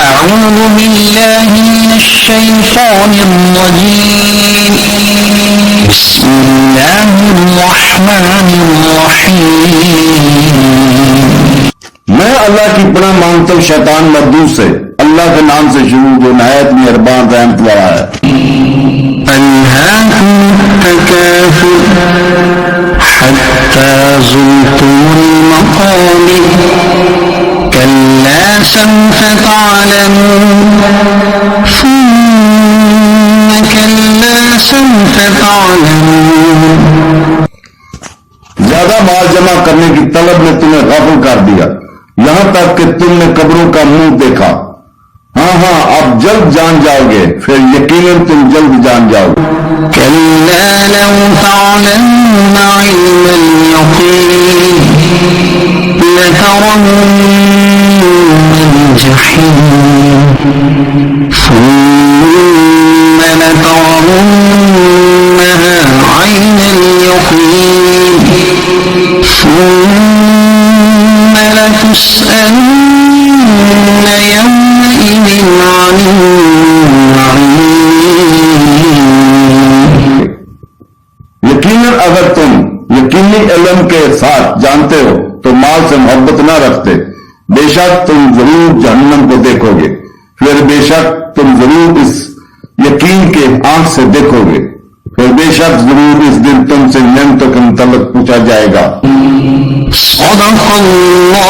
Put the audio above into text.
أعوذ بالله من الشيطان الرجيم بسم الله الرحمن الرحيم मैं अल्लाह की पनाह मांगता हूँ शैतान मर्दूद से। अल्लाह के नाम से शुरू जो नहायत मेहरबान रहमत वाला है। ألهاكم التكاثر حتى زرتم المقابر كلا سوف تعلمون ثم كلا سوف تعلمون ज्यादा माल जमा करने की तलब ने तुम्हें गाफिल कर दिया, यहां तक कि तुमने कब्रों का मुंह देखा। हाँ हाँ, अब जल्द जान जाओगे, फिर यकीनन तुम जल्द जान जाओगे। كلا لو تعلمون علم اليقين لترون الجحيم ثم لترونها عين اليقين ثم لتسألن يومئذ عن यकीनन अगर तुम यकीनी इल्म के साथ जानते हो तो माल से मोहब्बत न रखते, बेशक तुम जरूर जहन्नम को देखोगे, फिर बेशक तुम जरूर इस यकीन के आंख से देखोगे, फिर बेशक जरूर इस दिन तुमसे नियमतों के मुताबिक पूछा जाएगा। صدق الله